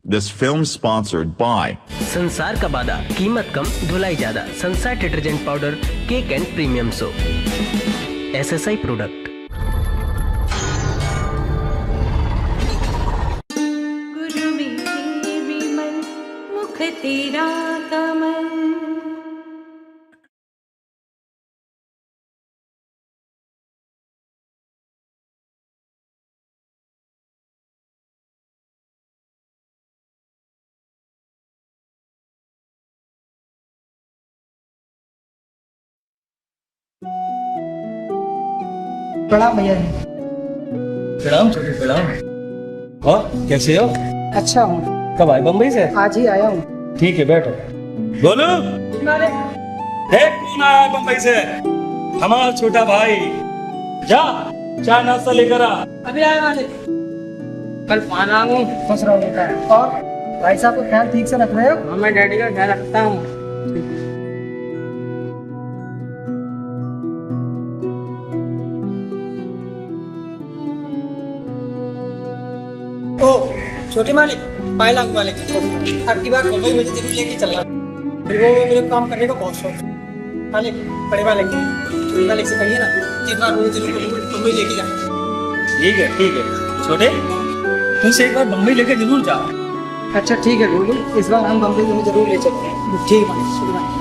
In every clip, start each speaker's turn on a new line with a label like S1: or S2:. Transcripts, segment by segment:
S1: This film sponsored by
S2: संसार का वादा, कीमत कम धुलाई ज्यादा। संसार detergent powder, cake and premium soap, SSI product.
S3: गुरु मेरे विमल मुख तेरा कमल।
S4: प्रणाम भैया जी।
S5: प्रणाम छोटे प्रणाम। और कैसे हो?
S4: अच्छा हूँ,
S5: कब आए बम्बई से?
S4: आज ही आया हूँ।
S5: ठीक है बैठो। बोलो कौन आया बम्बई से? हमारा छोटा भाई। जा चाय नाश्ता लेकर आ।
S4: अभी आया मालिक। कल पाना हूँ, खुश रहो बेटा। और भाई साहब का ख्याल ठीक से रख रहे हो? हाँ, मैं डैडी का ख्याल रखता हूँ। ओ छोटे मालिक, पायला मालिक, आपकी बात मुंबई मुझे जरूर लेके चलना। वो मेरे काम करने का बहुत शौक है। मालिक, बड़े मालिक, छोटे मालिक से कहिए ना कि एक बार मुझे जरूर मुंबई लेके जाए।
S5: ठीक है छोटे, तुमसे एक बार बम्बई लेकर जरूर जाओ।
S4: अच्छा ठीक है गोलू, इस बार हम बम्बई में जरूर ले चलते हैं। ठीक है मालिक, छोटे मालिक।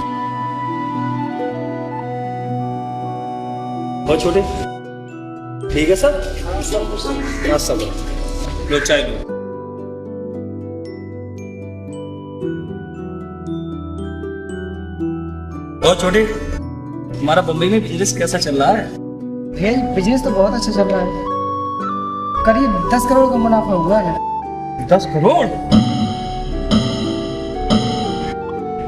S5: और छोटे ठीक है सर? हाँ सब लो चाय लो। और छोटे, तुम्हारा बम्बई में बिजनेस कैसा चल रहा है?
S4: भैया बिजनेस तो बहुत अच्छा चल रहा है। करीब 10 करोड़ का मुनाफा हुआ है।
S5: 10 करोड़?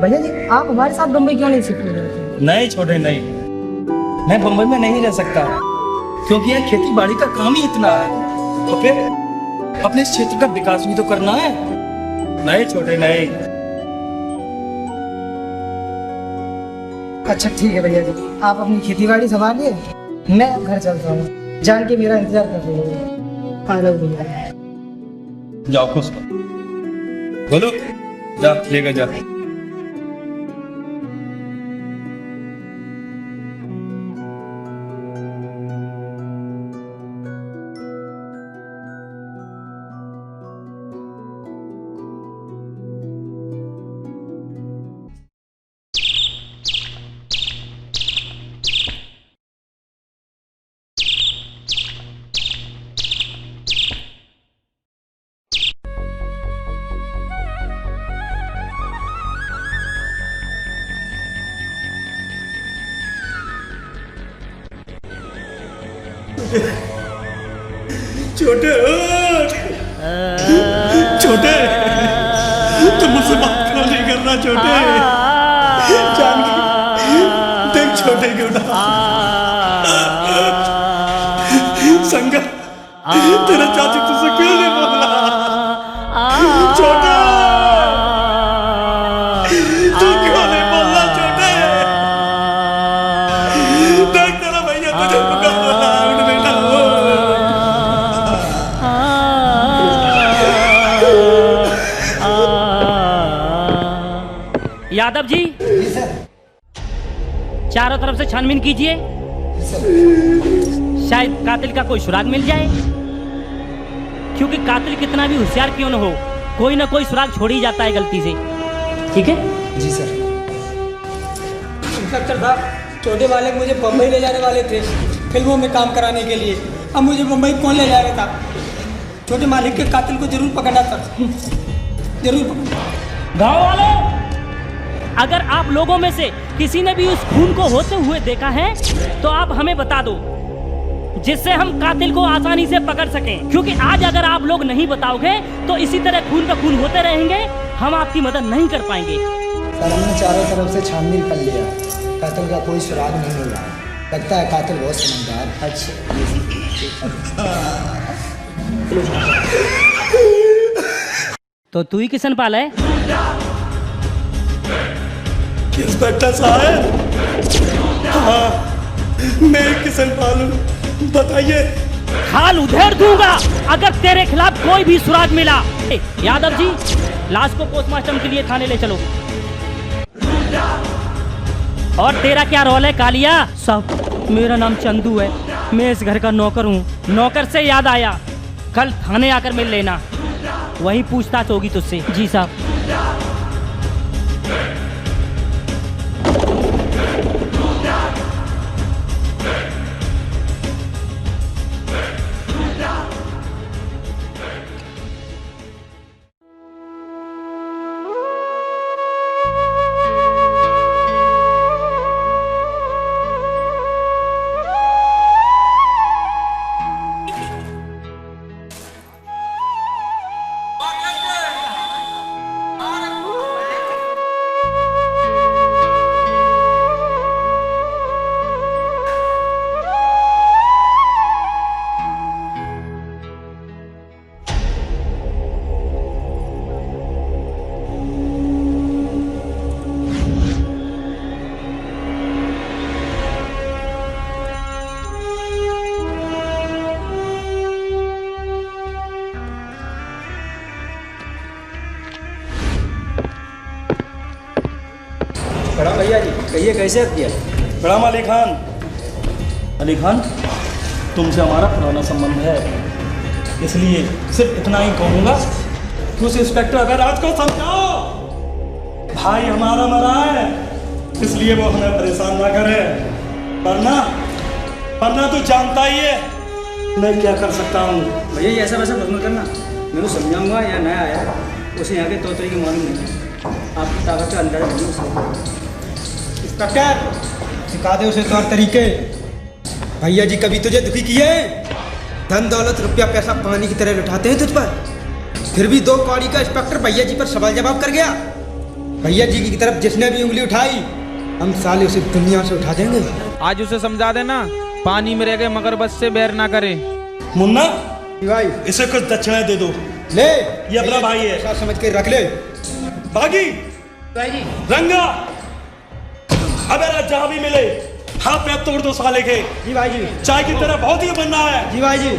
S4: भैया जी, आप हमारे साथ बम्बई क्यों नहीं शिफ्ट हो रहे?
S5: नहीं छोटे नहीं, मैं बम्बई में नहीं रह सकता क्योंकि यहाँ खेती बाड़ी का काम ही इतना है। तो फिर अपने इस क्षेत्र का विकास भी तो करना है। नहीं छोटे नहीं।
S4: अच्छा ठीक है भैया जी, आप अपनी खेती बाड़ी संभालिए, मैं घर चलता हूँ। जान के मेरा इंतजार कर रही है। आ जाओ भैया।
S5: जाओ खुश बोलो, जा लेकर जा। छोटे छोटे, तुम मुझसे बात क्यों नहीं कर रहा छोटे? जान देख छोटे क्यों ना संगा तेरा चाची तुझसे क्यों नहीं बोला? छोटे तू क्यों नहीं बोला? छोटे देख तेरा भैया तुझे पुकार रहा है। उठ बेटा
S6: यादव जी, चारों तरफ से छानबीन कीजिए, शायद कातिल का कोई सुराग मिल जाए। क्योंकि कातिल कितना भी होशियार क्यों न हो, कोई ना कोई सुराग छोड़ ही जाता है गलती से। ठीक है
S4: जी सर। इंस्पेक्टर साहब, छोटे वाले मुझे बम्बई ले जाने वाले थे फिल्मों में काम कराने के लिए। अब मुझे बम्बई कौन ले जाएगा था? छोटे मालिक के कातिल को जरूर पकड़ना था, जरूर पकड़ना।
S6: गाँव वालों, अगर आप लोगों में से किसी ने भी उस खून को होते हुए देखा है तो आप हमें बता दो, जिससे हम कातिल को आसानी से पकड़ सकें। क्योंकि आज अगर आप लोग नहीं बताओगे तो इसी तरह खून का खून होते रहेंगे, हम आपकी मदद नहीं कर पाएंगे।
S7: सर, हमने चारों तरफ से छानबीन कर लिया, कातिल का कोई सुराग नहीं मिला। लगता है कातिल बहुत समझदार। अच्छा
S6: तो तू ही किशन पाल है?
S5: इंस्पेक्टर साहब, हाँ मैं किशन पाल हूँ, बताइए।
S6: खाल उधेड़ दूंगा। अगर तेरे खिलाफ कोई भी सुराग मिला, यादव जी लाश को पोस्टमार्टम के लिए थाने ले चलो। और तेरा क्या रोल है कालिया? साहब मेरा नाम चंदू है, मैं इस घर का नौकर हूँ। नौकर से याद आया, कल थाने आकर मिल लेना, वहीं पूछताछ होगी तुझसे। जी साहब।
S5: प्रणाम भैया जी, कहिए कैसे याद किया? प्रणाम अली खान। अली खान, तुमसे हमारा पुराना संबंध है, इसलिए सिर्फ इतना ही कहूँगा कि उस इंस्पेक्टर अबेराज को समझाओ। भाई हमारा मरा है, इसलिए वो हमें परेशान ना करे। वरना तो जानता ही है मैं क्या कर सकता हूँ।
S4: भैया ये ऐसा वैसा मत करना, मैं तो समझाऊंगा। यहाँ नया आया, उसे यहाँ के तौर तरीके मालूम नहीं, आपकी ताकत का अंदाजा नहीं है। इंस्पेक्टर सिखा दे उसे तौर तरीके। भैया जी कभी तुझे दुखी किए? धन दौलत रुपया पैसा पानी की तरह लुटाते हैं तुझ पर, फिर भी 2 कौड़ी का इंस्पेक्टर भैया जी पर सवाल जवाब कर गया। भैया जी की तरफ जिसने भी उंगली उठाई, हम साले उसे दुनिया से उठा देंगे।
S8: आज उसे समझा देना, पानी में रह गए मगर बस से बैर ना करे।
S5: मुन्ना
S4: भाई
S5: इसे कुछ दक्षिणा दे दो।
S4: ले,
S5: ये अपना भाई है,
S4: ऐसा समझ के रख ले।
S5: बागी रंगा, अबेराज जहाँ भी मिले हाथ पैर तोड़ दो साले के।
S4: जी भाई जी।
S5: चाय की तरह बहुत ही बनना है।
S4: जी भाई जी।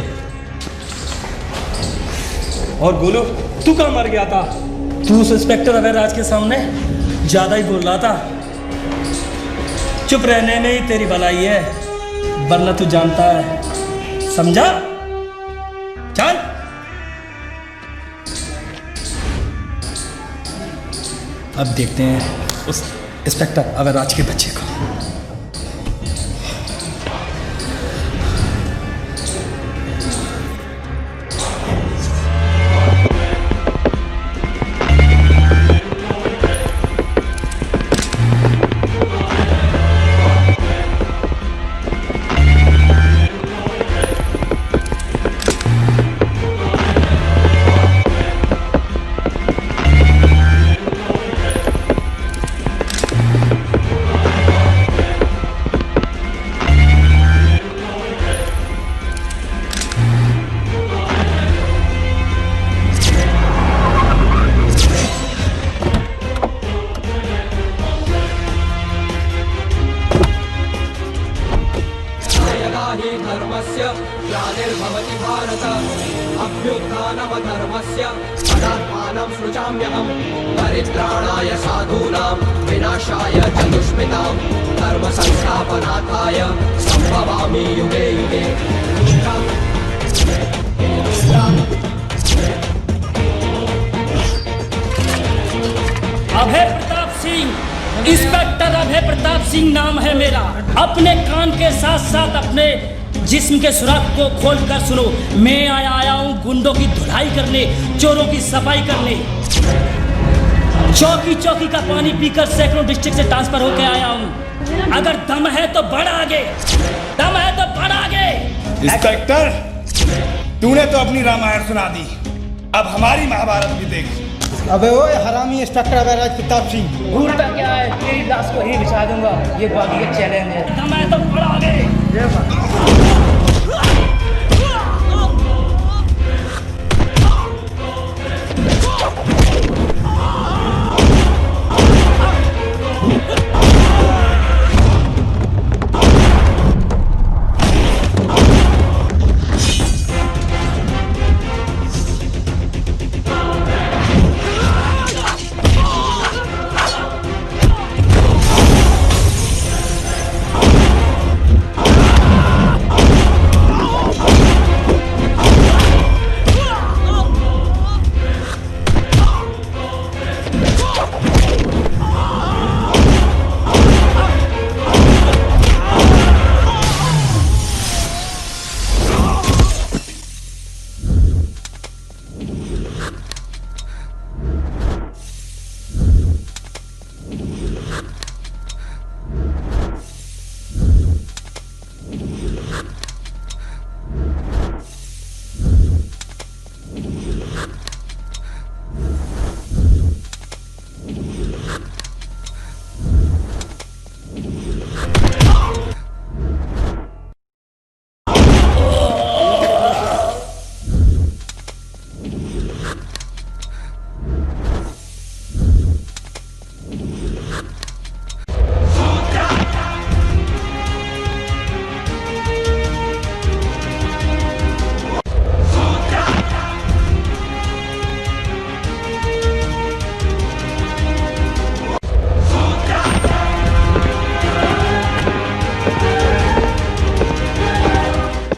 S5: और गोलू, तू कहाँ मर गया था? तू उस इंस्पेक्टर अबेराज के सामने ज्यादा ही बोल रहा था। चुप रहने में ही तेरी भलाई है, वरना तू जानता है। समझा? चल। अब देखते हैं उस इंस्पेक्टर अबेराज के बच्चे को।
S9: परित्राणाय साधूनां विनाशाय च दुष्कृतां धर्म संस्थापनार्थाय संभवामि युगे युगे।
S6: अभय प्रताप सिंह, इंस्पेक्टर अभय प्रताप सिंह नाम है मेरा। अपने कान के साथ साथ अपने जिस्म के सुराख को खोल कर सुनो। मैं आया हूँ गुंडों की धुलाई करने, चोरों की सफाई करने। चौकी चौकी का पानी पीकर सैकड़ों डिस्ट्रिक्ट से ट्रांसफर होकर आया हूँ। अगर दम है तो बढ़ आगे, दम है तो बढ़ आगे।
S10: इंस्पेक्टर, तूने तो अपनी रामायण सुना दी, अब हमारी महाभारत भी देख।
S4: अबे ओए हरामी इंस्पेक्टर अबेराज प्रताप सिंह,
S6: भूलता क्या है, तेरी लाश को ही बिछा दूंगा। ये बागी का चैलेंज है। दम है तो बढ़ आगे।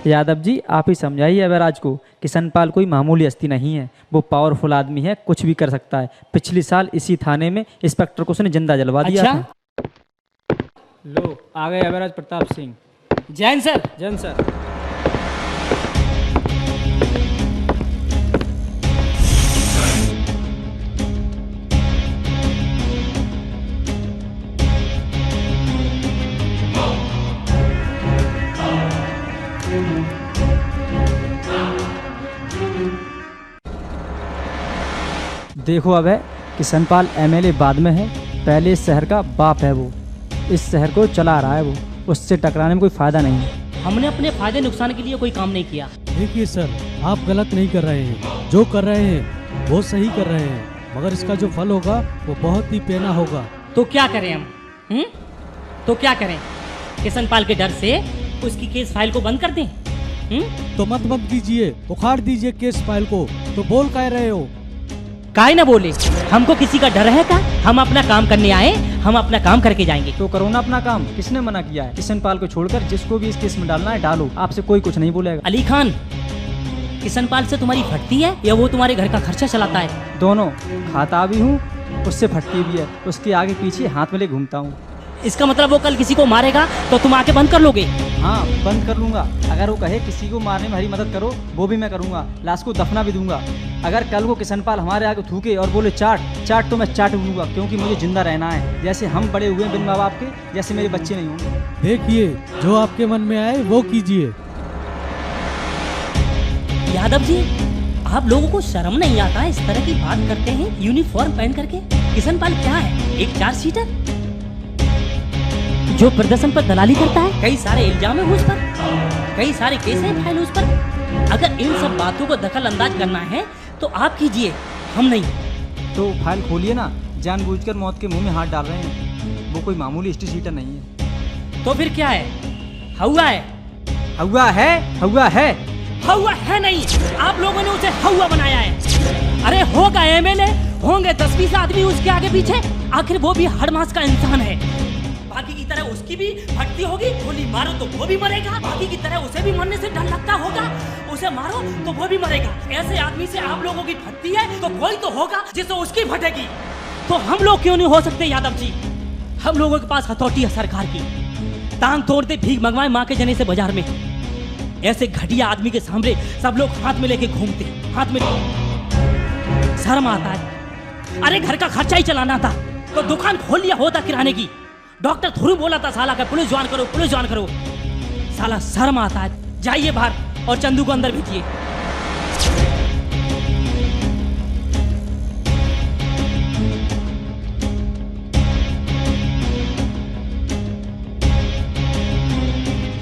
S11: यादव जी आप ही समझाइए अवैराज को, किशनपाल कोई मामूली हस्ती नहीं है, वो पावरफुल आदमी है, कुछ भी कर सकता है। पिछले साल इसी थाने में इंस्पेक्टर को उसने जिंदा जलवा दिया था। लो आ गए अवैराज प्रताप सिंह।
S6: जैन सर।
S11: जैन सर। देखो अब है किशनपाल एमएलए बाद में है, पहले इस शहर का बाप है वो, इस शहर को चला रहा है वो, उससे टकराने में कोई फायदा नहीं है।
S6: हमने अपने फायदे नुकसान के लिए कोई काम नहीं किया।
S12: देखिए सर, आप गलत नहीं कर रहे हैं, जो कर रहे हैं वो सही कर रहे हैं, मगर इसका जो फल होगा वो बहुत ही पेना होगा।
S6: तो क्या करें हम? तो क्या करें? किशनपाल के डर से उसकी केस फाइल को बंद कर दें?
S12: तो मत कीजिए, उखाड़ दीजिए केस फाइल को। तो बोल कह रहे हो?
S6: काहे ना बोले, हमको किसी का डर है क्या? हम अपना काम करने आए, हम अपना काम करके जाएंगे।
S11: तो करो ना अपना काम, किसने मना किया है? किशनपाल को छोड़कर जिसको भी इस केस में डालना है डालो, आपसे कोई कुछ नहीं बोलेगा।
S6: अली खान, किशनपाल से तुम्हारी फटती है या वो तुम्हारे घर का खर्चा चलाता है?
S11: दोनों, खाता भी हूँ, उससे फटती भी है, उसके आगे पीछे हाथ में ले घूमता हूँ।
S6: इसका मतलब वो कल किसी को मारेगा तो तुम आके बंद कर लोगे?
S11: हाँ बंद कर लूंगा। अगर वो कहे किसी को मारने में हमारी मदद करो, वो भी मैं करूंगा, लाश को दफना भी दूंगा। अगर कल को किशनपाल हमारे आगे थूके और बोले चाट चाट, तो मैं चाट लूंगा, क्योंकि मुझे जिंदा रहना है। जैसे हम बड़े हुए बिन माँ बाप के, जैसे मेरे बच्चे नहीं होंगे।
S12: देखिए, जो आपके मन में आए वो कीजिए।
S6: यादव जी, आप लोगों को शर्म नहीं आता इस तरह की बात करते हैं यूनिफॉर्म पहन करके? किशनपाल क्या है, एक 4 सीटर जो प्रदर्शन पर दलाली करता है? कई सारे इल्जाम है उस पर, कई सारे केस हैं फाइल उस पर। अगर इन सब बातों को दखल अंदाज करना है तो आप कीजिए, हम नहीं।
S11: तो फाइल खोलिए ना, जानबूझकर मौत के मुंह में हाथ डाल रहे हैं, वो कोई मामूली हिस्ट्री सीटर नहीं है।
S6: तो फिर क्या है? हवा है?
S11: हवा है? हवा है?
S6: हवा है नहीं, आप लोगों ने उसे हवा बनाया है। अरे होगा एमएलए, होंगे 10-20 आदमी उसके आगे पीछे, आखिर वो भी हर मास का इंसान है। बाकी की तरह उसकी भी फटती होगी, गोली मारो तो वो भी मरेगा, बाकी की तरह उसे भी मरने से डर लगता होगा, उसे मारो तो वो भी मरेगा। ऐसे आदमी से आप लोगों की फटती है तो कोई तो होगा जिससे उसकी फटेगी। तो हम लोग क्यों नहीं हो सकते यादव जी? हम लोगों के पास हथौटी है सरकार की, टांग तोड़ते भीख मंगवाए माँ के जने से बाजार में। ऐसे घटिया आदमी के सामने सब लोग हाथ में लेके घूमते, हाथ में। शर्म आता है? अरे घर का खर्चा ही चलाना था तो दुकान खोल लिया होता किराने की। डॉक्टर थोड़ी बोला था साला का पुलिस ज्वाइन करो, पुलिस ज्वाइन करो। साला शर्म आता है? जाइए बाहर और चंदू को अंदर भेजिए।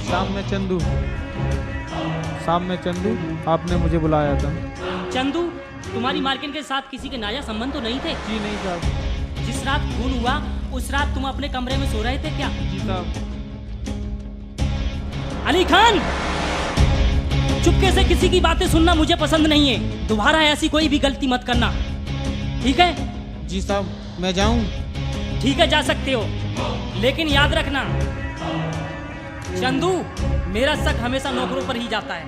S8: शाम में चंदू, आपने मुझे बुलाया था।
S6: चंदू, तुम्हारी मार्किन के साथ किसी के नाजा संबंध तो नहीं थे?
S8: जी नहीं साहब।
S6: जिस रात खून हुआ उस रात तुम अपने कमरे में सो रहे थे क्या?
S8: जी साहब।
S6: अली खान, चुपके से किसी की बातें सुनना मुझे पसंद नहीं है। दोबारा ऐसी कोई भी गलती मत करना, ठीक है?
S8: जी साहब। मैं जाऊं?
S6: ठीक है, जा सकते हो, लेकिन याद रखना चंदू, मेरा शक हमेशा नौकरों पर ही जाता है।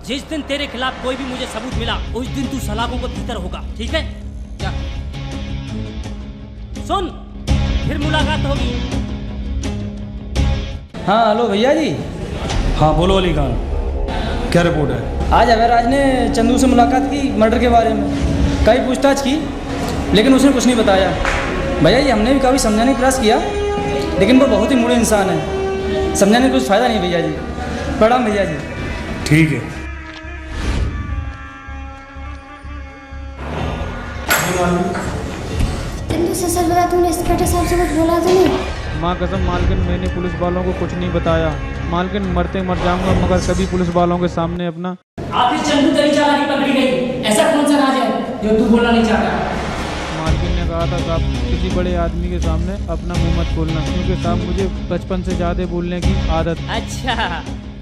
S6: जिस दिन तेरे खिलाफ कोई भी मुझे सबूत मिला उस दिन तू सलाखों को भीतर होगा, ठीक है? जा। सुन, फिर मुलाकात होगी।
S11: हाँ हेलो भैया जी।
S5: हाँ बोलो अली खान, क्या रिपोर्ट है?
S11: आज अवैराज ने चंदू से मुलाकात की, मर्डर के बारे में कई पूछताछ की, लेकिन उसने कुछ नहीं बताया। भैया जी, हमने भी काफ़ी समझाने का प्रयास किया, लेकिन वो बहुत ही मूढ़ इंसान है, समझाने का कुछ फ़ायदा नहीं। भैया जी प्रणाम। भैया जी
S10: ठीक है।
S13: चंदू से सच बता, तुमने इंस्पेक्टर साहब से कुछ बोला तो नहीं?
S8: माँ कसम मालकिन, मैंने पुलिस वालों को कुछ नहीं बताया। मालकिन, मरते मर जाऊंगा मगर कभी पुलिस वालों के सामने अपना।
S6: आखिर चंदू तेरी चालाकी पकड़ी गई, ऐसा कौन सा राज है जो तू बोलना नहीं चाहता?
S8: मालकिन ने कहा था साहब, किसी बड़े आदमी के सामने अपना मुंह मत खोलना, क्योंकि साहब मुझे बचपन से ज़्यादा बोलने की आदत।
S6: अच्छा,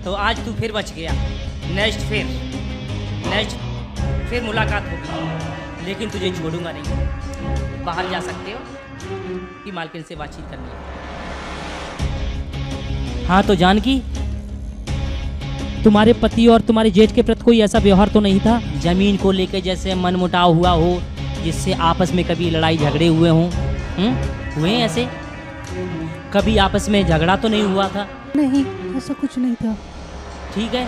S6: तो आज तू फिर बच गया। नेक्स्ट फिर मुलाकात होगी, लेकिन तुझे छोड़ूंगा नहीं। बाहर जा सकते हो कि मालकिन से बातचीत करनी है? हाँ तो जानकी, तुम्हारे पति और तुम्हारे जेठ के प्रति कोई ऐसा व्यवहार तो नहीं था? जमीन को लेकर जैसे मनमुटाव हुआ हो, जिससे आपस में कभी लड़ाई झगड़े हुए हों? हुए ऐसे? कभी आपस में झगड़ा तो नहीं हुआ था?
S12: नहीं, ऐसा कुछ नहीं था।
S6: ठीक है,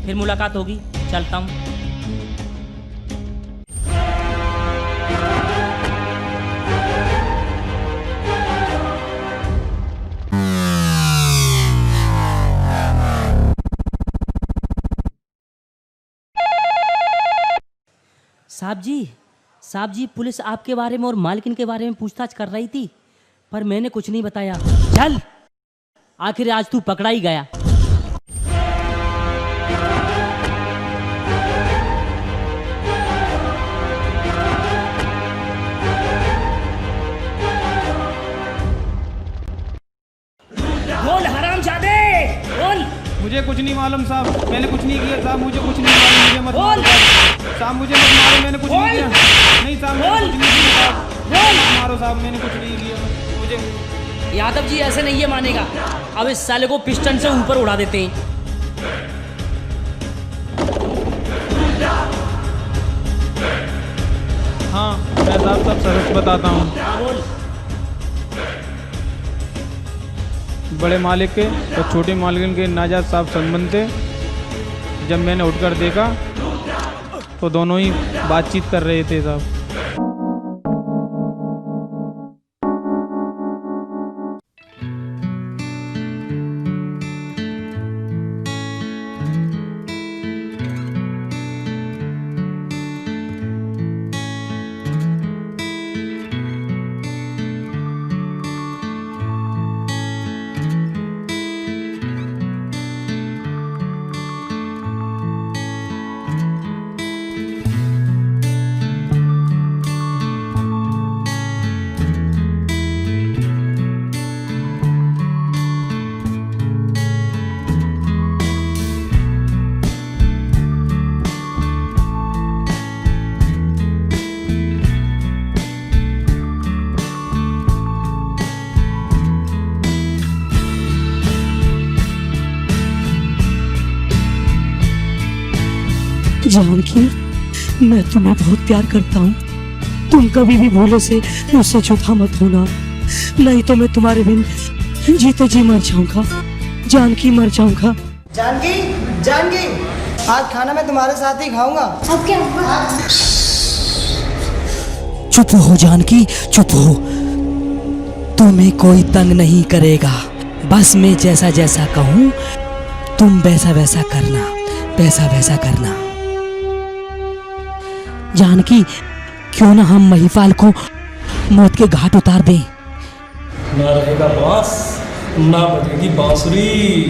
S6: फिर मुलाकात होगी, चलता हूँ। साहब जी, पुलिस आपके बारे में और मालकिन के बारे में पूछताछ कर रही थी, पर मैंने कुछ नहीं बताया। चल, आखिर आज तू पकड़ा ही गया।
S8: बोल हरामजादे, बोल। मुझे कुछ नहीं मालूम साहब, मैंने कुछ नहीं किया साहब, मुझे कुछ नहीं मालूम, मुझे मत मारो साहब, मुझे मत मारो, मैंने कुछ नहीं किया। नहीं साहब, मैंने कुछ नहीं किया साहब, मत मारो साहब, मैंने कुछ नहीं किया। मुझे
S6: यादव जी ऐसे नहीं है मानेगा। अब इस साले को पिस्टन से ऊपर उड़ा देते हैं।
S8: हाँ, मैं साहब सब सच बताता हूँ।
S6: बोल।
S8: बड़े मालिक के और छोटे मालिक के नाजायज साहब संबंध थे। जब मैंने उठकर देखा तो दोनों ही बातचीत कर रहे थे साहब।
S14: जानकी, मैं तुम्हें बहुत प्यार करता हूँ। तुम कभी भी भूले से मुझसे जुदा मत होना, नहीं तो मैं तुम्हारे बिन जीते जी मर जाऊंगा। जानकी, मर जाऊंगा।
S4: जानकी, जानकी, आज खाना मैं तुम्हारे साथ ही खाऊंगा।
S13: अब क्या हुआ?
S14: चुप हो जानकी, चुप हो। तुम्हें कोई तंग नहीं करेगा, बस मैं जैसा जैसा कहूँ तुम वैसा वैसा करना, वैसा वैसा करना। जानकी, क्यों ना हम महिपाल को मौत के घाट उतार दें।
S5: ना रहेगा बांस, ना बजेगी बांसुरी।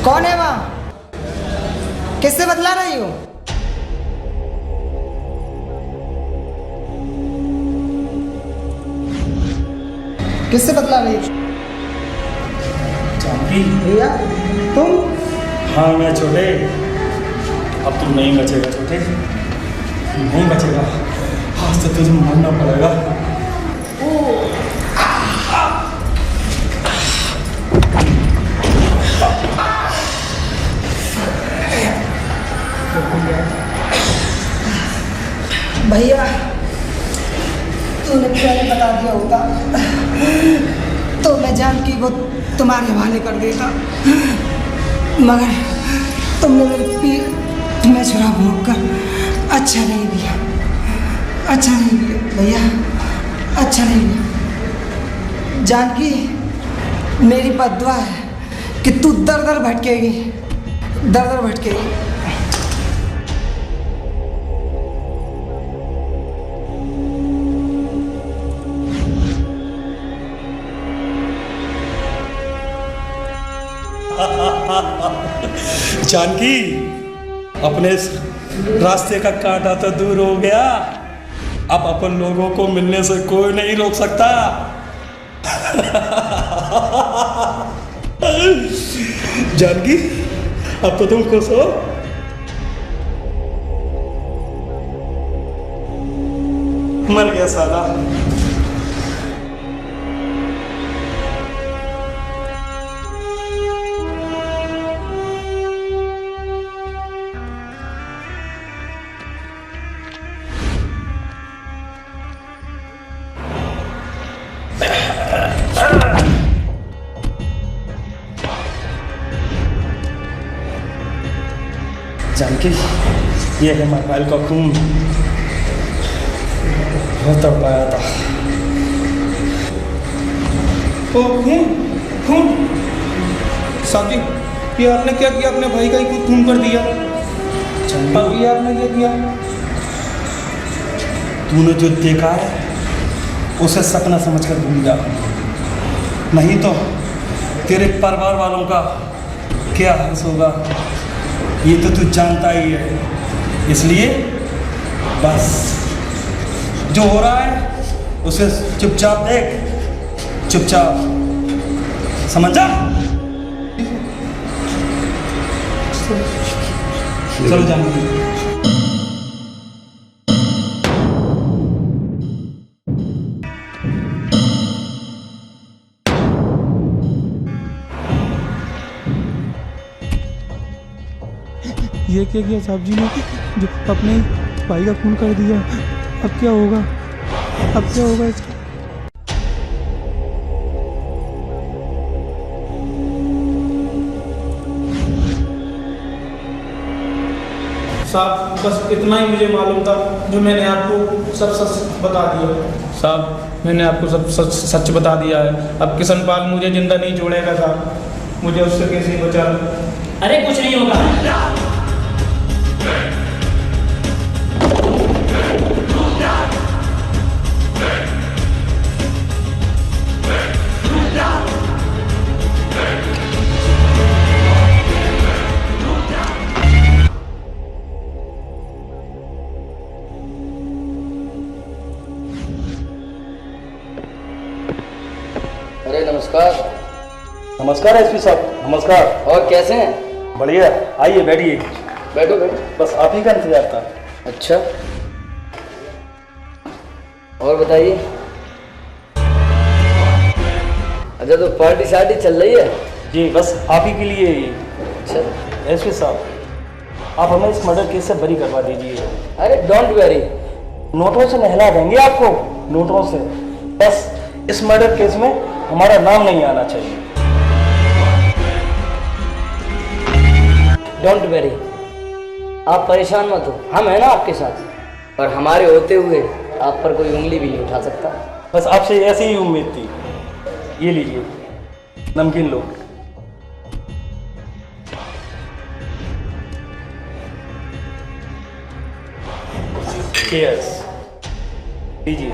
S4: कौन है वहाँ? किससे बतला रही हो? किससे बतला रही हो?
S5: जानकी,
S4: भैया, तुम?
S5: हाँ मैं छोटे, अब तुम नहीं बचेगा छोटे, नहीं बचेगा। आज तो तुझे मरना पड़ेगा।
S4: भैया, तूने पहले बता दिया होता तो मैं जानकी को तुम्हारे हवाले कर देता, मगर तुमने मेरे पीठ में छुरा भोंक कर अच्छा नहीं दिया, अच्छा नहीं दिया भैया, अच्छा नहीं दिया। जानकी, मेरी बद्दुआ है कि तू दर दर भटकेगी, दर दर भटकेगी।
S5: जानकी, अपने रास्ते का कांटा तो दूर हो गया, अब अपन लोगों को मिलने से कोई नहीं रोक सकता। जानकी, अब तो तुम खुश हो? मर गया साला। जानकी, ये है महाकाल का खून, बहुत तड़पाया था।
S8: ओ खून, खून। साहब जी, ये आपने क्या किया? अपने भाई का ही खुद खून कर दिया। अब ये आपने क्या किया?
S5: तूने जो देखा है उसे सपना समझकर भूल जा, नहीं तो तेरे परिवार वालों का क्या हाल होगा ये तो तू जानता ही है। इसलिए बस जो हो रहा है उसे चुपचाप देख, चुपचाप, समझा? चलो जानकी।
S8: ये क्या किया साहब जी ने, जो अपने भाई का खून कर दिया? अब क्या होगा? अब क्या होगा इसका? साहब बस इतना ही मुझे मालूम था, जो मैंने आपको सब सच बता दिया। साहब मैंने आपको सब सच बता दिया है। अब किशनपाल मुझे जिंदा नहीं छोड़ेगा साहब, मुझे उससे कैसे बचा।
S6: अरे कुछ नहीं होगा।
S15: अरे नमस्कार।
S5: नमस्कार एसपी साहब, नमस्कार।
S15: और कैसे हैं?
S5: बढ़िया, आइए बैठिए।
S15: बैठो बैठो।
S5: बस आप ही का इंतजार था।
S15: अच्छा, और बताइए। अच्छा, तो पार्टी शार्टी चल रही है?
S5: जी, बस आप ही के लिए।
S15: अच्छा
S5: एसपी साहब, आप हमें इस मर्डर केस से बरी करवा दीजिए।
S15: अरे डोंट वेरी,
S5: नोटों से नहला देंगे आपको, नोटों से। बस इस मर्डर केस में हमारा नाम नहीं आना चाहिए।
S15: डोंट वेरी, आप परेशान मत हो, हम हैं ना आपके साथ। और हमारे होते हुए आप पर कोई उंगली भी नहीं उठा सकता।
S5: बस आपसे ऐसी ही उम्मीद थी। ये लीजिए नमकीन लो। चीयर्स, लीजिए।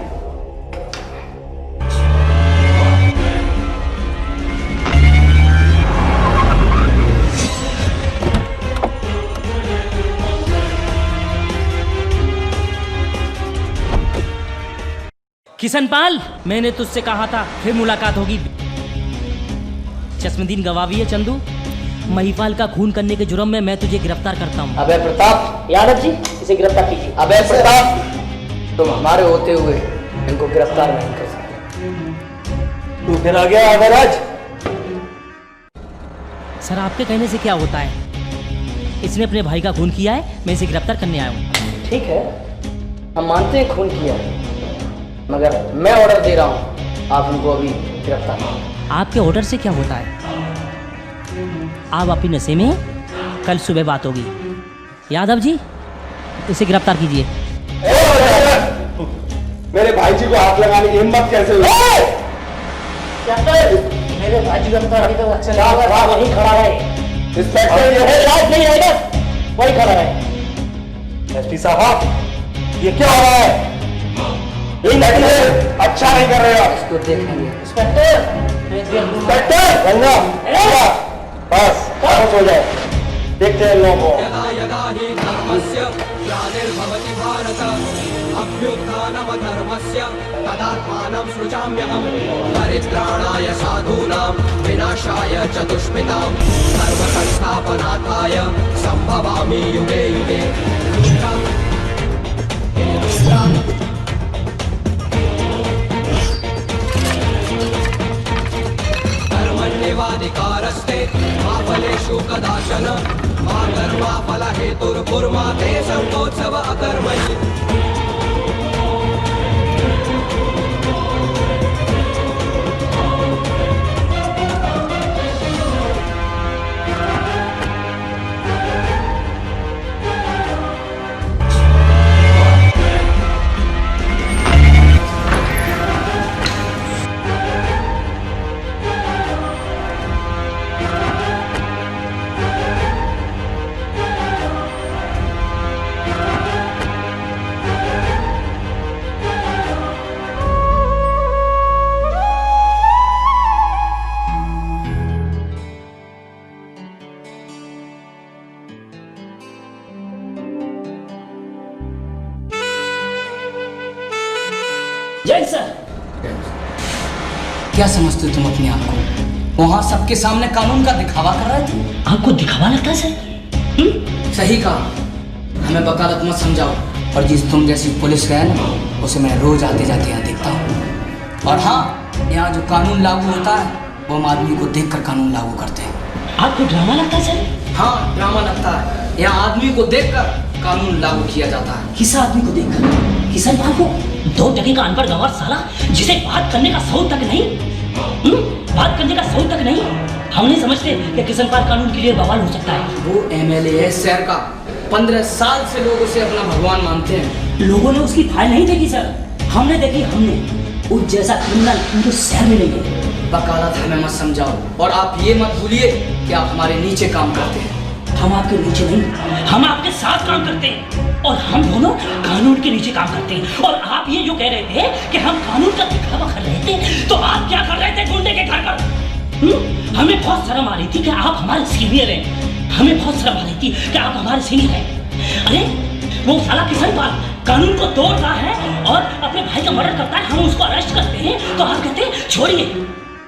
S6: किशनपाल, मैंने तुझसे कहा था फिर मुलाकात होगी। चश्मदीन गवाह भी है चंदू। महिपाल का खून करने के जुर्म में मैं तुझे गिरफ्तार करता हूँ।
S15: अबे प्रताप, यादव जी इसे गिरफ्तार कीजिए। अबे प्रताप, तुम हमारे होते हुए इनको गिरफ्तार नहीं कर सकते।
S5: तू फिर आ गया अगराज।
S6: सर आपके कहने से क्या होता है? इसने अपने भाई का खून किया है, मैं इसे गिरफ्तार करने आया हूँ।
S15: ठीक है, हम मानते हैं खून किया है, मगर मैं ऑर्डर दे रहा हूँ आप उनको अभी गिरफ्तार करें।
S6: आपके ऑर्डर से क्या होता है? आप अपनी नशे में, कल सुबह बात होगी। यादव जी इसे गिरफ्तार कीजिए।
S10: मेरे भाई जी को हाथ लगाने की हिम्मत कैसे हुई?
S15: मेरे भाई जी का अभी तो अच्छा वहीं खड़ा है।
S10: इंस्पेक्टर ये
S15: है नहीं आएगा, वहीं खड़ा है।
S5: एसपी साहब, ये क्या हो रहा है?
S10: अच्छा नहीं कर रहे हो।
S15: इसको देखेंगे।
S10: इंस्पेक्टर गंगा, बस खामोश हो जाए, देखते हैं लोगों को।
S9: यदा यदा हि धर्मस्य ग्लानिर्भवति भारत अभ्युत्थानमधर्मस्य तदात्मानं सृजाम्यहम् परित्राणाय साधूनां विनाशाय च दुष्कृतां धर्मसंस्थापनार्थाय सम्भवामि युगे युगे। प्रस्ते मा फलेषु कदाचन मा गर्वाफलहेतुर्भुर्मा ते संकोत्सव अकर्मणि।
S6: जय सर।
S15: क्या समझते हो तुम अपने आप को? वहां सबके सामने कानून का दिखावा कर रहे थे।
S6: आपको दिखावा लगता है सर?
S15: सही कहा। हमें वकालत मत समझाओ। और जिस तुम जैसी पुलिस है ना, उसे मैं रोज आते जाते यहाँ देखता हूँ। और हाँ, यहाँ जो कानून लागू होता है वो हम आदमी को देखकर कानून लागू करते हैं।
S6: आपको ड्रामा लगता है सर?
S15: हाँ, ड्रामा लगता है। यहाँ आदमी को देखकर कानून लागू किया जाता है।
S6: किस आदमी को देखकर? किसान पाल को? 2 टके का अनपढ़ गंवार साला जिसे बात करने का सौर तक नहीं, बात करने का सौर तक नहीं। हम नहीं समझते कि किसान पाल कानून के लिए बवाल हो सकता है।
S15: वो MLA है शहर का। 15 साल से लोग उसे अपना भगवान मानते हैं।
S6: लोगों ने उसकी फाइल नहीं देखी सर, हमने देखी। हमने उस जैसा क्रिमिनल उनको शहर में नहीं है।
S15: वकालत हमें मत समझाओ। और आप ये मत भूलिए कि आप हमारे नीचे काम करते हैं।
S6: हम आपके नीचे नहीं, हम आपके साथ काम करते हैं। और हम दोनों कानून के नीचे काम करते हैं। और आप ये जो कह रहे थे कि हम कानून का दिखावा कर रहे थे, तो आप क्या कर रहे थे गुंडे के घर पर? हमें बहुत शर्म आ रही थी कि आप हमारे सीनियर हैं। हमें बहुत शर्म आ रही थी कि आप हमारे सीनियर हैं। अरे वो साला किसान पाल कानून को तोड़ता है और अपने भाई का मर्डर करता है, हम उसको अरेस्ट करते हैं तो आप कहते हैं छोड़िए।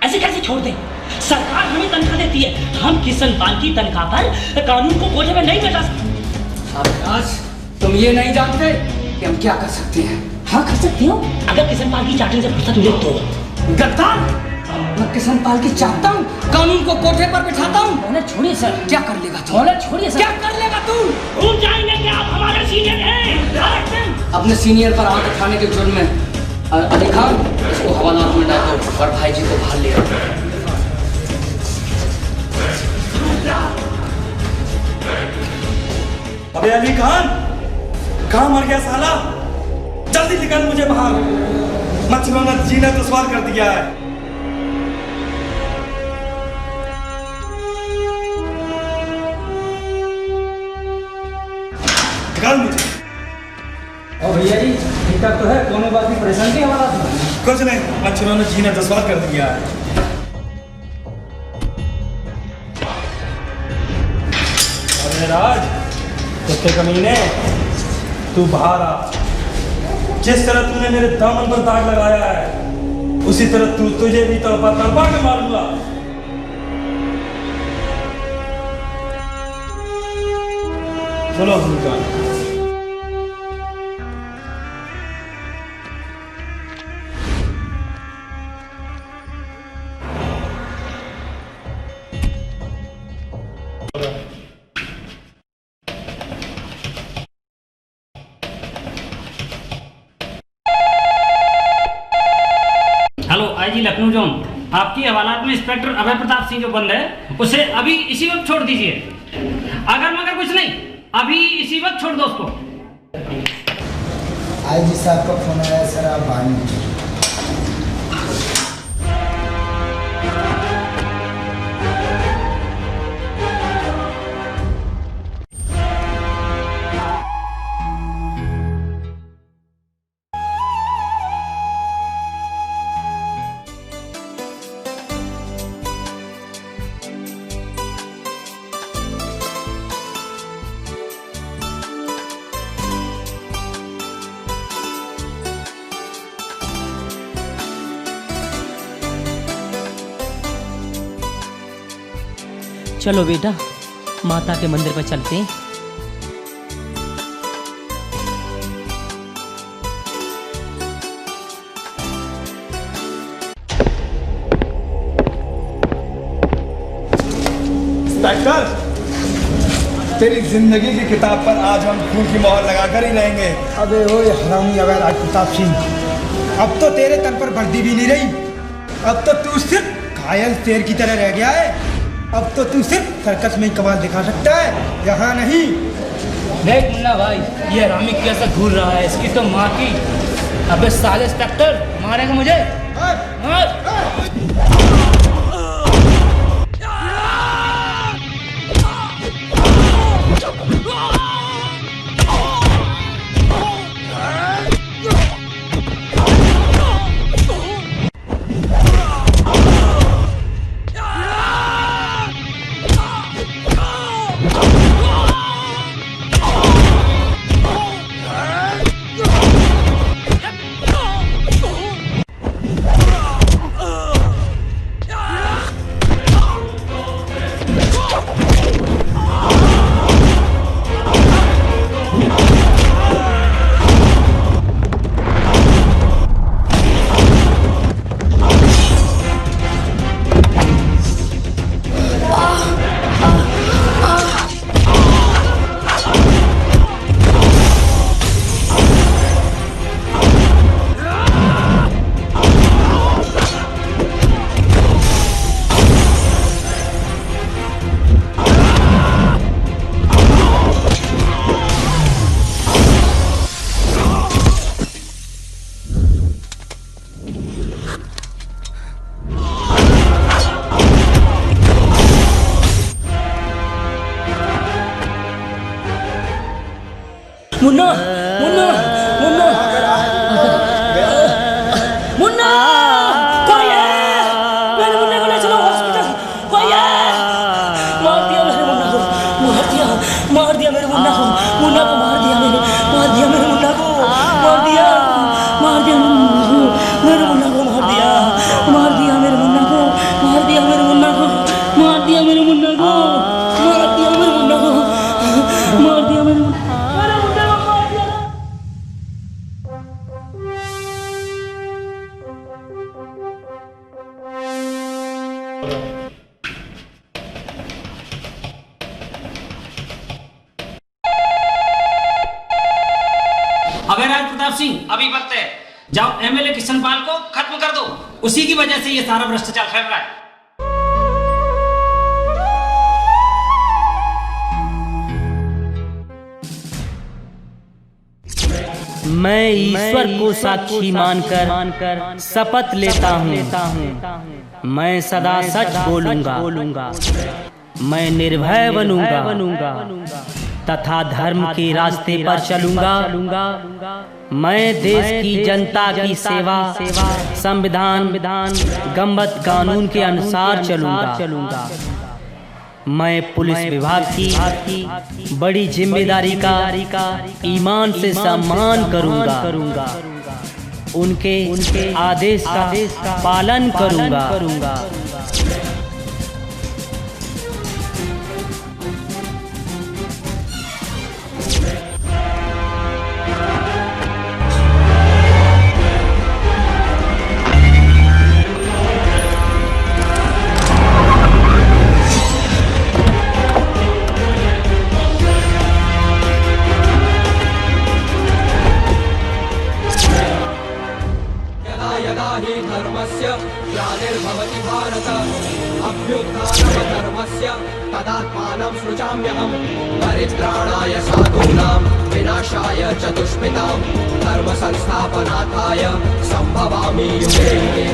S6: ऐसे कैसे छोड़ दें? सरकार हमें तनख्वाह देती है, हम किसान पाल की तनख्वाह पर कानून को कोठे में नहीं बैठा सकते।
S15: आज तुम ये नहीं जानते कि हम क्या कर सकते हैं।
S6: हाँ, कर सकते हो। अगर किसान पाल की चाटने से फुर्सत मिले तो।
S15: गद्दार! मैं किसान पाल की चाहता हूँ, कानून को कोठे पर बिठाता हूँ।
S6: उन्हें छोड़िए सर।
S15: क्या कर लेगा तू?
S6: छोड़िए सर।
S15: क्या कर लेगा तू?
S6: भूल जाएंगे कि आप हमारे सीनियर हैं।
S15: अपने सीनियर पर हाथ उठाने के जुर्म में अली खान, इसको हवालात में डालो और भाई जी को बाहर ले आओ।
S5: अबे अली खान, कहाँ मर गया साला? जल्दी निकल मुझे बाहर। मच्छरों जीना दुश्वार कर दिया है। निकाल मुझे।
S11: और भैया जी ठीक ठाक तो है? कोनो बात की परेशानी की हमारा?
S5: कुछ नहीं, मच्छरों ने जीना दुश्वार कर दिया है। अरे राज, कुत्ते कमीने, तू बाहर आ। जिस तरह तूने मेरे दामन पर दाग लगाया है, उसी तरह तुझे भी तड़पा के मारूंगा। चलो निकाल।
S6: हेलो आईजी लखनऊ जोन, आपकी हवालात में इंस्पेक्टर अभय प्रताप सिंह जो बंद है, उसे अभी इसी वक्त छोड़ दीजिए। अगर मगर कुछ नहीं, अभी इसी वक्त छोड़ दो उसको।
S7: आईजी साहब का फोन आया सर, आप बाहर नीचे।
S6: चलो बेटा, माता के मंदिर पर चलते हैं।
S10: इंस्पेक्टर, तेरी जिंदगी की किताब पर आज हम खून की मोहर लगाकर ही रहेंगे।
S7: अबे ओए हरामी अवैध राज प्रताप सिंह, अब तो तेरे तन पर वर्दी भी नहीं रही। अब तो तू सिर्फ घायल शेर की तरह रह गया है। अब तो तू सिर्फ सर्कस में ही कमाल दिखा सकता है, यहाँ नहीं।
S15: देख मुन्ना भाई, ये हरामी कैसा घूर रहा है, इसकी तो माँ की। अबे साले इंस्पेक्टर, मारेगा मुझे? मार। मुन्ना मुन्ना मुन्ना मुन्ना, कोई है? मेरे मुन्ने को ले चलो हॉस्पिटल। कोई है? मार दिया मेरे मुन्ना को, मार दिया मेरे मुन्ना को, मुन्ना को मार दिया मेरे मुन्ना को, मार दिया मेरे मुन्ना को, मेरे मुन्ना को मार दिया, मार दिया मेरे मुन्ना को, मार दिया मेरे मुन्ना को, मार दिया मेरे मुन्ना को, मार दिया मेरे मुन्ना को, मार दिया मेरे मुन्ना।
S6: अवैध प्रताप सिंह अभी वक्त है, जाओ एमएलए किशनपाल को खत्म कर दो, उसी की वजह से ये सारा भ्रष्टाचार फैल रहा है। मैं ईश्वर को साक्षी मानकर शपथ लेता हूँ, मैं सदा सच बोलूंगा, मैं निर्भय बनूंगा तथा धर्म के रास्ते पर चलूंगा। मैं देश की जनता की सेवा संविधान गम्बत कानून के अनुसार चलूंगा। मैं पुलिस विभाग की बड़ी जिम्मेदारी का ईमान से सम्मान करूंगा, उनके आदेश का पालन करूंगा।
S9: ग्लानिर्भवति भारत अभ्युत्थानमधर्मस्य तदात्मानं सृजाम्यहं परित्राणाय साधूनां विनाशाय च दुष्कृतां धर्म संस्थापनार्थाय संभवामि युगे युगे।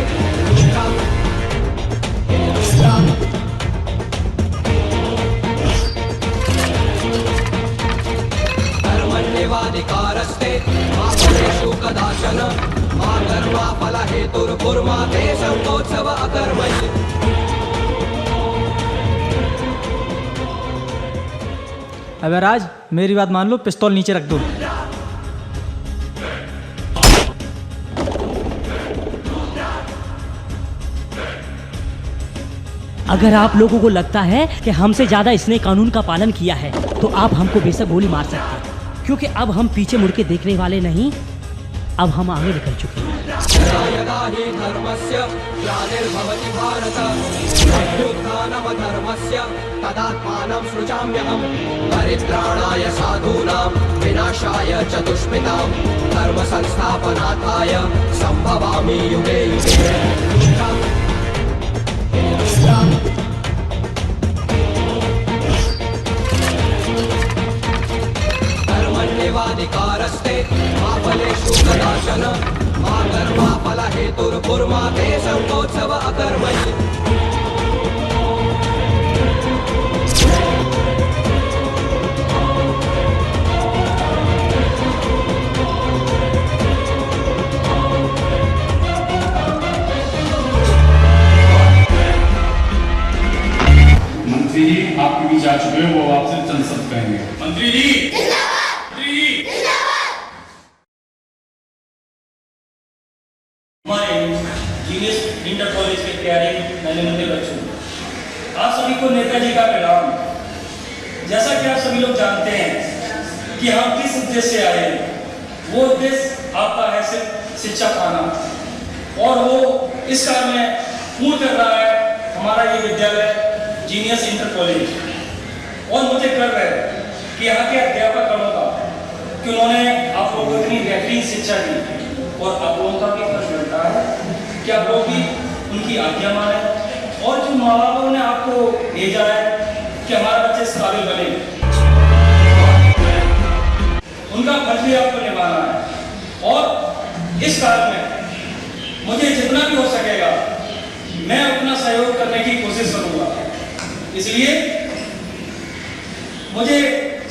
S9: धर्मण्येवाधिकारस्ते मा फलेषु कदाचन मा कर्मफल हेतुर्कुर्मा ते संगोत्सव अकर्मणि।
S11: अबे राज, मेरी बात मान लो, पिस्तौल नीचे रख दो।
S6: अगर आप लोगों को लगता है कि हमसे ज्यादा इसने कानून का पालन किया है तो आप हमको बेशक गोली मार सकते हैं, क्योंकि अब हम पीछे मुड़ के देखने वाले नहीं, अब हम आगे निकल चुके हैं।
S9: हि धर्मस्य ग्लानिर्भवति भारत अभ्युत्थानमधर्मस्य तदात्मानं सृजाम्यहम् परित्राणाय साधूनां विनाशाय च दुष्कृतां धर्म संस्थापनार्थाय संभवामि युगे युगे। धर्मण्येवाधिकारस्ते मा फलेषु कदाचन मा कर्माफलहेतुर्भुर्मा ते संकोत्सव अकर्मणि।
S5: मंत्री जी आपके बीच आ चुके हैं, वो आपसे चंद शब्द कहेंगे। मंत्री जी
S16: हमारे जीनियस इंटर कॉलेज के तैयारी मैंने मंदिर बच्चों, आप सभी को नेताजी का पैगाम। जैसा कि आप सभी लोग जानते हैं कि हम किस उद्देश्य से आए हैं, वो उद्देश्य आपका है सिर्फ शिक्षा पाना, और वो इस कार्य में पूर्ण कर रहा है हमारा ये विद्यालय जीनियस इंटर कॉलेज। और मुझे गर्व है कि यहाँ के अध्यापक गणों का कि उन्होंने आप लोगों को इतनी बेहतरीन शिक्षा दी, और आप लोगों का भी फर्ज बनता है कि आप लोग भी उनकी आज्ञा माने, और जो माँ बापों ने आपको भेजा है कि हमारे बच्चे इस काबिल बने, उनका फर्ज भी आपको निभाना है। और इस कार्य में मुझे जितना भी हो सकेगा मैं अपना सहयोग करने की कोशिश करूंगा। इसलिए मुझे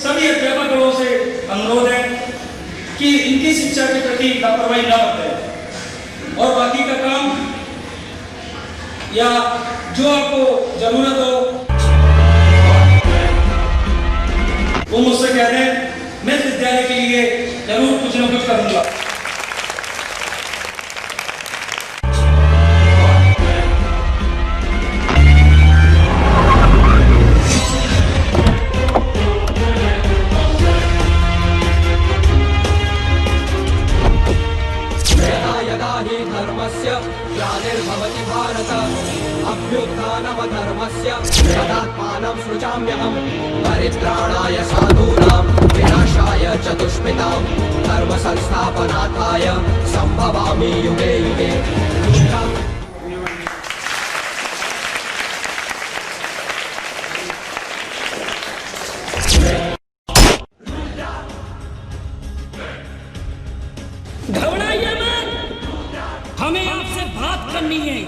S16: सभी अध्यापकों से अनुरोध है कि इनकी शिक्षा के प्रति लापरवाही न बरतें, और बाकी का काम या जो आपको जरूरत हो वो मुझसे कह दें, मैं इस विद्यालय के लिए जरूर कुछ न कुछ करूंगा।
S9: ग्लानिर्भवति भारत अभ्युत्थानमधर्मस्य तदात्मानं सृजाम्यहम् परित्राणाय साधूनां विनाशाय च दुष्कृतां धर्म संस्थापनार्थाय संभवामि युगे युगे।
S6: घबराइए मत, हमें आपसे बात करनी है।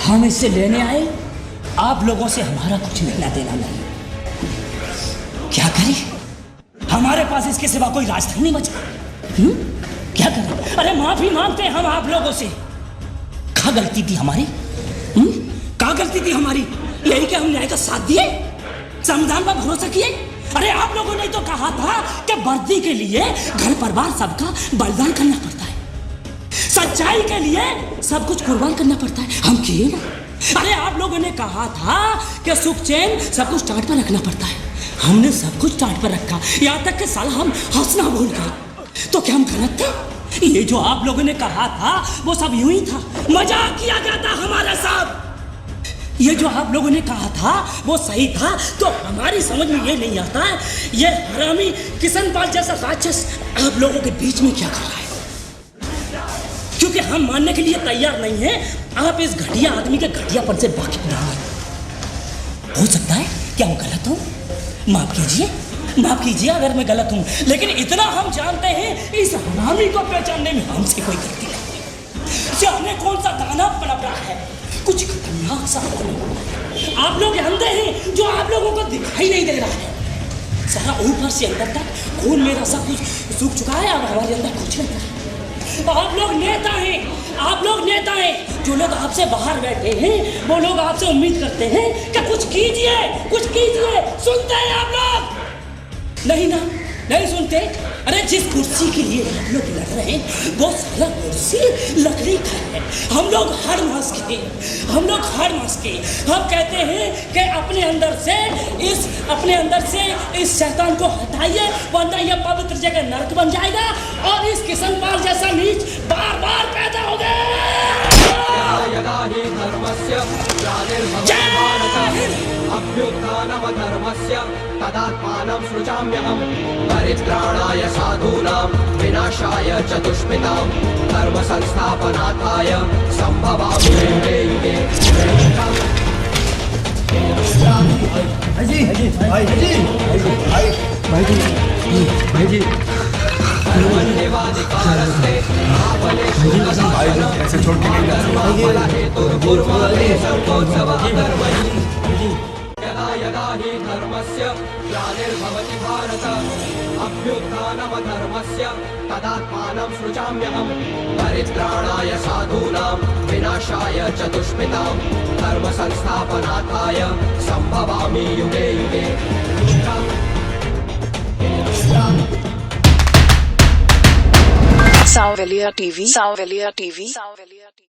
S15: हम इससे लेने आए, आप लोगों से हमारा कुछ लेना देना नहीं। क्या करें, हमारे पास इसके सिवा कोई रास्ता नहीं बचा। क्या करें?
S6: अरे माफी मांगते हैं हम आप लोगों से।
S15: क्या गलती थी हमारी?
S6: क्या गलती थी हमारी? यही कि हम न्याय का साथ दिए, संविधान पर भरोसा किए। अरे आप लोगों ने तो कहा था कि वर्दी के लिए घर परिवार सबका बलिदान करना पड़ता है, सच्चाई के लिए सब कुछ कुर्बान करना पड़ता है, हम किए ना। अरे आप लोगों ने कहा था कि सुख चैन सब कुछ टाट पर रखना पड़ता है, हमने सब कुछ टाट पर रखा, यहाँ तक कि साला हम हंसना भूल गए। तो क्या हम गलत थे? ये जो आप लोगों ने कहा था वो सब यूं ही था, मजाक किया जाता हमारे साथ। ये जो आप लोगों ने कहा था वो सही था, तो हमारी समझ में ये नहीं आता है ये हरामी किशन पाल जैसा राक्षस आप लोगों के बीच में क्या कर रहा है। क्योंकि हम मानने के लिए तैयार नहीं हैं, आप इस घटिया आदमी के घटियापन से वाकिफ नहीं हैं। हो सकता है कि हम गलत हूं, माफ कीजिए अगर मैं गलत हूं, लेकिन इतना हम जानते हैं इस हरामी को पहचानने में हमसे कोई गलती नहीं। जाने कौन सा दाना पनप रहा है, कुछ खतरनाक सा आप लोग अंधे हैं जो आप लोगों को दिखाई नहीं दे रहा है। सारा ऊपर से अंदर तक खून मेरा सब कुछ सूख चुका है, अब हमारे अंदर कुछ नहीं है। आप लोग नेता हैं, जो लोग आपसे बाहर बैठे हैं वो लोग आपसे उम्मीद करते हैं कि कुछ कीजिए। सुनते हैं आप लोग? नहीं ना, नहीं सुनते। अरे जिस कुर्सी के लिए आप लोग लड़ रहे हैं वो सारा कुर्सी लकड़ी का है। हम लोग हार मास के हम कहते हैं कि अपने अंदर से इस शैतान को हटाइए, वरना यह पवित्र जगह नरक बन जाएगा और इस किशन पाल जैसा नीच बार
S9: बार पैदा हो गए। यदा हि धर्मस्य ग्लानिर्भवति भारत अभ्युत्थानमधर्मस्य तदात्मानं सृजाम्यहम् परित्राणाय साधूनां विनाशाय च दुष्कृतां धर्म संस्थापनार्थाय संभवामि युगे युगे।
S7: भाई जी
S10: ऐसे छोड़ के नहीं
S9: यदा हि धर्मस्य ग्लानिर्भवति भारत अभ्युत्थानमधर्मस्य तदात्मानं सृजाम्यहम् परित्राणाय साधूनां विनाशाय च दुष्कृतां धर्म संस्थापनार्थाय संभवामि युगे युगे।
S17: Savelia TV.